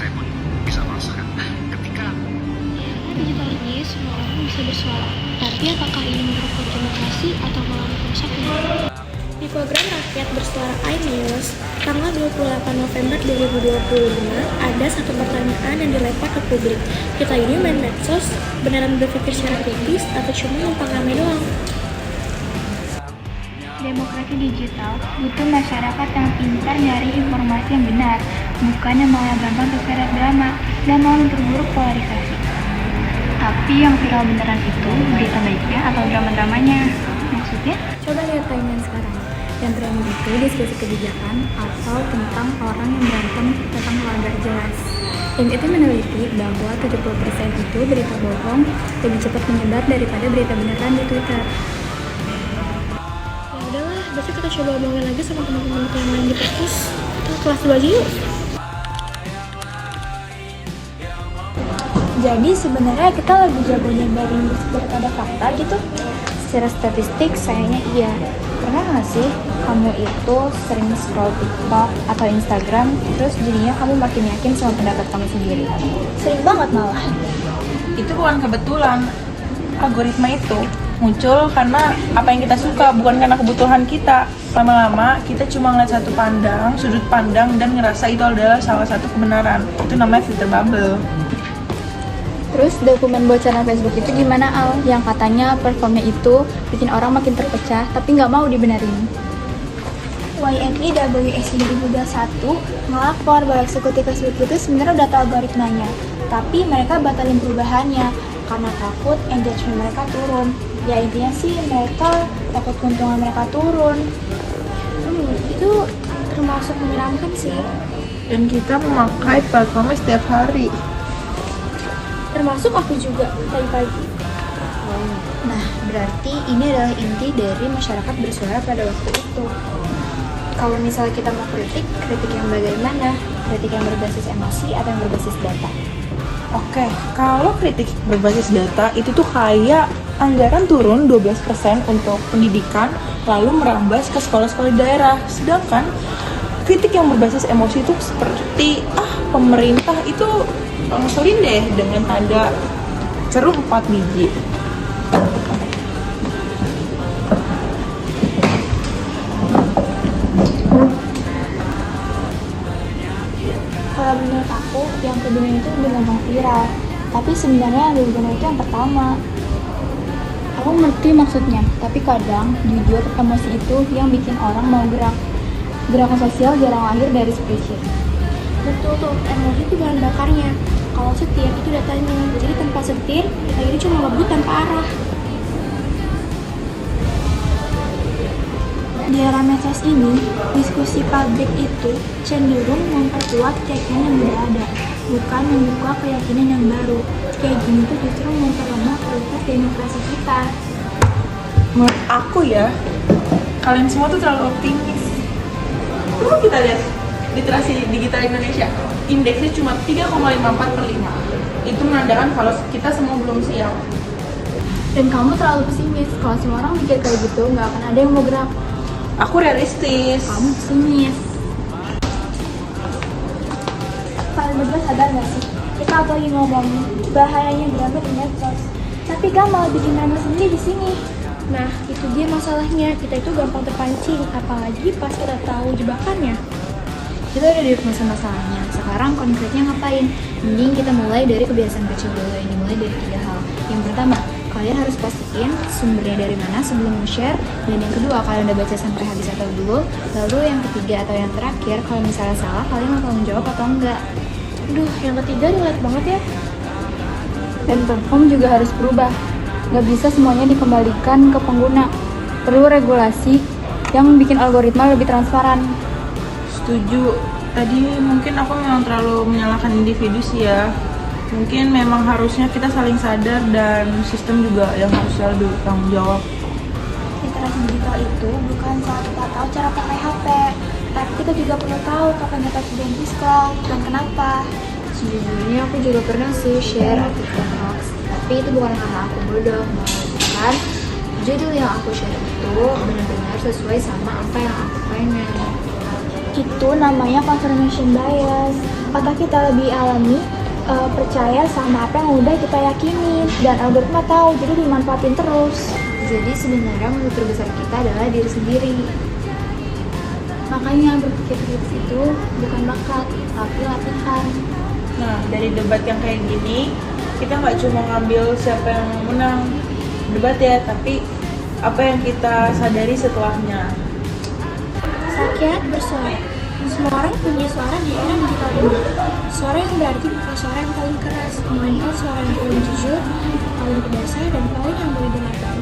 saya pun bisa merasakan ketika Digital ini semua orang bisa bersuara, tapi apakah ini merupakan demokrasi atau malah merusaknya? Di program Rakyat Bersuara iNews, tanggal 28 November 2025, ada satu pertanyaan yang dilempar ke publik. Kita ini main medsos, beneran berpikir secara kritis atau cuma numpang rame doang? Demokrasi digital butuh masyarakat yang pintar nyari informasi yang benar, bukan yang malah gampang terseret drama dan malah memperburuk polarisasi. Tapi yang viral beneran itu berita baiknya atau drama-dramanya? Maksudnya? Coba lihat timeline sekarang. Yang trending itu diskusi kebijakan atau tentang orang yang berantem tentang hal gak jelas. Tim itu meneliti bahwa 70% itu berita bohong lebih cepat menyebar daripada berita beneran di Twitter. Ya udahlah, besok kita coba omongin lagi sama teman-teman yang lain di perpus. Kita kelas 2 aja yuk. Jadi sebenarnya kita lebih jago nyebarin daripada fakta gitu? Secara statistik sayangnya iya. Pernah nggak sih kamu itu sering scroll TikTok atau Instagram, terus jadinya kamu makin yakin sama pendapat kamu sendiri? Sering banget malah. Itu bukan kebetulan. Algoritma itu muncul karena apa yang kita suka, bukan karena kebutuhan kita. Lama-lama kita cuma ngeliat sudut pandang dan ngerasa itu adalah salah satu kebenaran. Itu namanya filter bubble. Terus dokumen bocoran Facebook itu gimana Al? Yang katanya performnya itu bikin orang makin terpecah tapi nggak mau dibenerin. YNI WSI 2021 ngelapor bahwa eksekutif Facebook itu sebenarnya udah tahu algoritmanya, tapi mereka batalin perubahannya karena takut engagement mereka turun. Ya intinya sih mereka takut keuntungan mereka turun. Itu termasuk menyeramkan sih. Dan kita memakai platformnya setiap hari. Termasuk aku juga pagi-pagi. Nah, berarti ini adalah inti dari masyarakat bersuara pada waktu itu. Kalau misalnya kita mau kritik yang bagaimana? Kritik yang berbasis emosi atau yang berbasis data? Oke, kalau kritik berbasis data itu tuh kayak anggaran turun 12% untuk pendidikan lalu merambas ke sekolah-sekolah di daerah. Sedangkan kritik yang berbasis emosi itu seperti pemerintah itu ngeselin deh dengan tanda ceruk 4 biji. Kalau menurut aku, yang kedua itu lebih gampang viral. Tapi sebenarnya yang lebih benar itu yang pertama. Aku ngerti maksudnya, tapi kadang jujur emosi itu yang bikin orang mau gerak. Gerakan sosial jarang lahir dari spreadsheet. Betul tuh, emosi itu bahan bakarnya. Kalau setir itu datanya. Jadi tanpa setir, kita ini cuma ngebut tanpa arah. Di era medsos ini, diskusi publik itu cenderung memperkuat keyakinan yang udah ada, bukan membuka keyakinan yang baru. Kayak gini tuh justru memperlemah kualitas demokrasi kita. Menurut aku ya, kalian semua tuh terlalu optimis. Coba kita lihat literasi digital Indonesia, indeksnya cuma 3,54/5. Itu menandakan kalau kita semua belum siap. Dan kamu terlalu pesimis. Kalau semua orang mikir kayak gitu, nggak akan ada yang mau gerak. Aku realistis. Kamu pesimis. Kalian berdua sadar nggak sih? Kita lagi ngomong bahayanya drama di medsos, tapi kamu malah bikin drama sendiri di sini. Nah, itu dia masalahnya. Kita itu gampang terpancing, apalagi pas kita tahu jebakannya. Kita udah di masalahnya. Sekarang konkretnya ngapain? Mending kita mulai dari kebiasaan kecil dulu. Ini mulai dari 3 hal. Yang pertama, kalian harus pastiin sumbernya dari mana sebelum share. Dan yang kedua, kalian udah baca sampai habis atau belum. Lalu yang ketiga atau yang terakhir, kalau misalnya salah, kalian mau tanggung jawab atau enggak. Aduh, yang ketiga relate banget ya. Dan platform juga harus berubah. Nggak bisa semuanya dikembalikan ke pengguna. Perlu regulasi yang bikin algoritma lebih transparan. Setuju. Tadi mungkin aku memang terlalu menyalahkan individu sih ya. Mungkin memang harusnya kita saling sadar dan sistem juga yang harus lebih bertanggung jawab. Literasi digital itu bukan soal kita tahu cara pakai HP, tapi kita juga perlu tahu kapan kita berhenti scroll dan kenapa. Sejujurnya aku juga pernah sih share artikel hoax, tapi itu bukan karena aku bodoh, melainkan judul yang aku share itu benar-benar sesuai sama apa yang aku pengen. Itu namanya confirmation bias. Otak kita lebih alami percaya sama apa yang udah kita yakinin, dan algoritma tahu, jadi dimanfaatin terus. Jadi sebenarnya musuh terbesar kita adalah diri sendiri. Makanya berpikir kritis itu bukan bakat, tapi latihan. Nah, dari debat yang kayak gini, kita nggak cuma ngambil siapa yang menang debat ya, tapi apa yang kita sadari setelahnya. Rakyat bersuara. Semua orang punya suara di era digital ini. Suara yang berarti bukan suara yang paling keras, melainkan suara yang paling jujur, paling berdasar, dan paling yang boleh didengarkan.